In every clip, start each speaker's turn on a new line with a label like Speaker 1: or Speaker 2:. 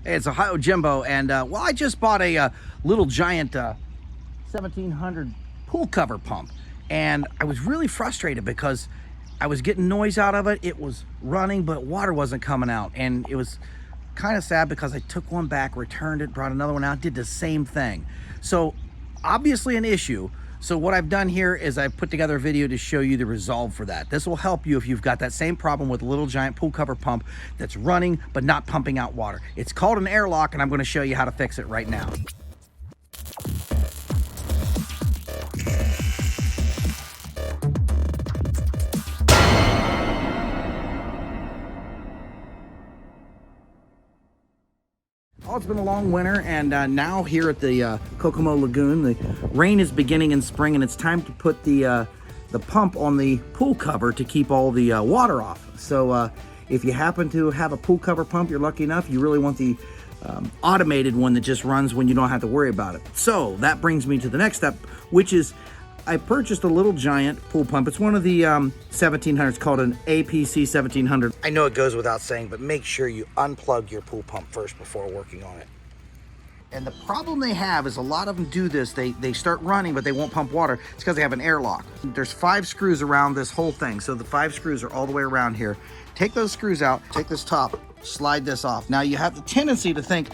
Speaker 1: Hey, it's Ohio Jimbo, and well, I just bought a little giant 1700 pool cover pump, and I was really frustrated because I was getting noise out of it. It was running, but water wasn't coming out, and it was kind of sad because I took one back, returned it, brought another one out, did the same thing. So obviously an issue. So what I've done here is I've put together a video to show you the resolve for that. This will help you if you've got that same problem with a little giant pool cover pump that's running but not pumping out water. It's called an Airlock, and I'm going to show you how to fix it right now. Oh, it's been a long winter, and now here at the Kokomo Lagoon, the rain is beginning in spring, and it's time to put the pump on the pool cover to keep all the water off. So if you happen to have a pool cover pump, you're lucky enough, you really want the automated one that just runs when you don't have to worry about it. So that brings me to the next step, which is I purchased a little giant pool pump. It's one of the 1700s, called an APC 1700. I know it goes without saying, but make sure you unplug your pool pump first before working on it. And the problem they have is a lot of them do this. They start running, but they won't pump water. It's because they have an airlock. There's 5 screws around this whole thing. So the 5 screws are all the way around here. Take those screws out, take this top, slide this off. Now you have the tendency to think,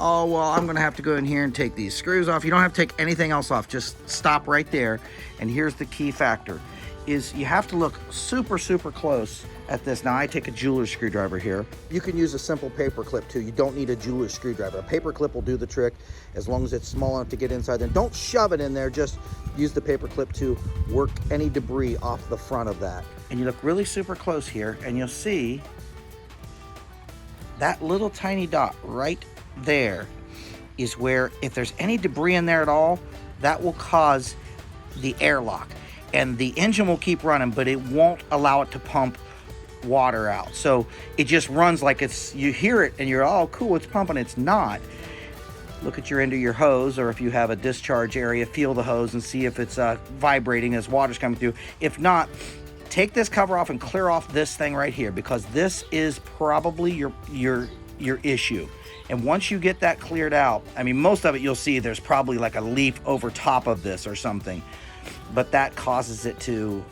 Speaker 1: oh, well, I'm gonna have to go in here and take these screws off. You don't have to take anything else off, just stop right there. And here's the key factor, is you have to look super, super close at this. Now I take a jeweler's screwdriver here. You can use a simple paper clip too. You don't need a jeweler's screwdriver. A paper clip will do the trick as long as it's small enough to get inside there. Don't shove it in there, just use the paper clip to work any debris off the front of that. And you look really super close here, and you'll see that little tiny dot right there is where, if there's any debris in there at all, that will cause the airlock, and the engine will keep running, but it won't allow it to pump water out. So it just runs like it's, you hear it and you're, oh cool, it's pumping. It's not. Look at your end of your hose, or if you have a discharge area, feel the hose and see if it's vibrating as water's coming through. If not, take this cover off and clear off this thing right here, because this is probably your issue. And once you get that cleared out, I mean, most of it you'll see there's probably like a leaf over top of this or something, but that causes it to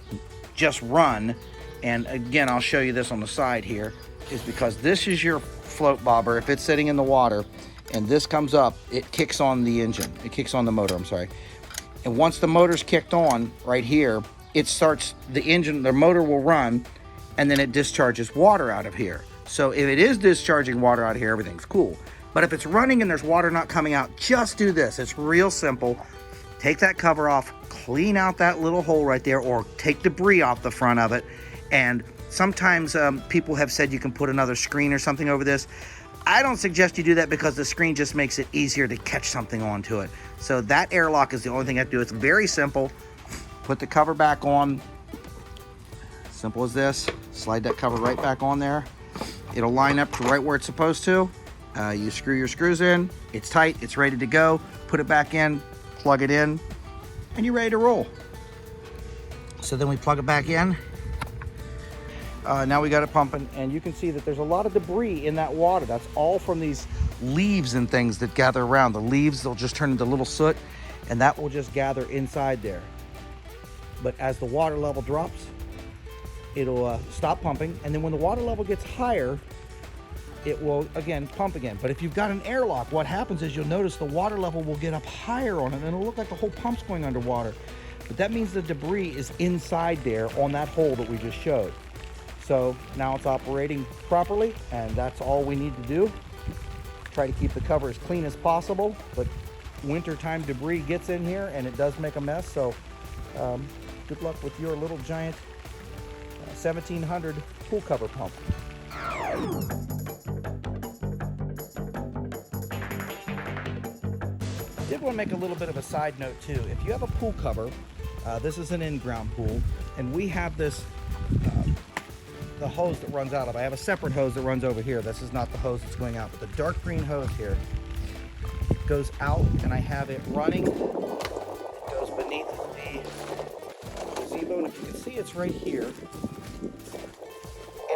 Speaker 1: just run. And again, I'll show you this on the side here, is because this is your float bobber. If it's sitting in the water and this comes up, it kicks on the engine. It kicks on the motor, I'm sorry. And once the motor's kicked on right here, it starts, the engine, the motor will run, and then it discharges water out of here. So if it is discharging water out of here, everything's cool. But if it's running and there's water not coming out, just do this. It's real simple. Take that cover off, clean out that little hole right there, or take debris off the front of it. And sometimes people have said you can put another screen or something over this. I don't suggest you do that, because the screen just makes it easier to catch something onto it. So that airlock is the only thing I have to do. It's very simple. Put the cover back on. Simple as this. Slide that cover right back on there. It'll line up to right where it's supposed to. You screw your screws in. It's tight. It's ready to go. Put it back in. Plug it in. And you're ready to roll. So then we plug it back in. Now we got it pumping, and you can see that there's a lot of debris in that water. That's all from these leaves and things that gather around. The leaves, they'll just turn into little soot, and that will just gather inside there. But as the water level drops, it'll stop pumping, and then when the water level gets higher, it will again pump again. But if you've got an airlock, what happens is you'll notice the water level will get up higher on it, and it'll look like the whole pump's going underwater. But that means the debris is inside there on that hole that we just showed. So now it's operating properly, and that's all we need to do. Try to keep the cover as clean as possible, but wintertime debris gets in here and it does make a mess. So good luck with your little giant 1700 pool cover pump. Did want to make a little bit of a side note too. If you have a pool cover, this is an in-ground pool, and we have this the hose that runs out of. I have a separate hose that runs over here. This is not the hose that's going out, but the dark green hose here goes out, and I have it running. It goes beneath the gazebo, and if you can see, it's right here, and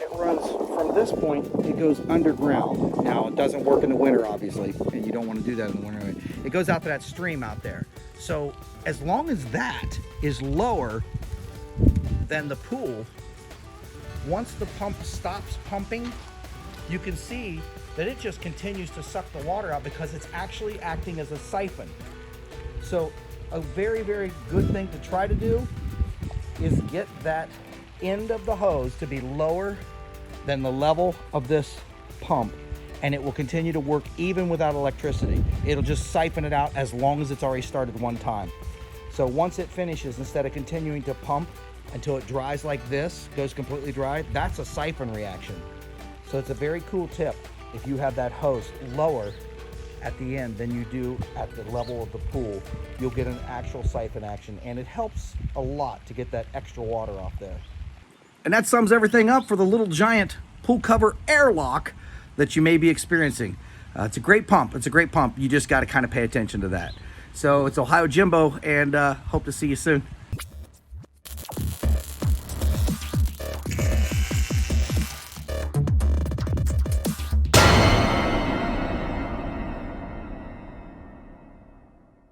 Speaker 1: it runs from this point, it goes underground. Now, it doesn't work in the winter, obviously, and you don't want to do that in the winter. It goes out to that stream out there. So as long as that is lower than the pool, once the pump stops pumping, you can see that it just continues to suck the water out because it's actually acting as a siphon. So a very, very good thing to try to do is get that end of the hose to be lower than the level of this pump, and it will continue to work even without electricity. It'll just siphon it out as long as it's already started one time. So once it finishes, instead of continuing to pump until it dries like this, goes completely dry, that's a siphon reaction. So it's a very cool tip if you have that hose lower at the end than you do at the level of the pool. You'll get an actual siphon action, and it helps a lot to get that extra water off there. And that sums everything up for the little giant pool cover airlock that you may be experiencing. It's a great pump. It's a great pump. You just got to kind of pay attention to that. So it's Ohio Jimbo, and hope to see you soon.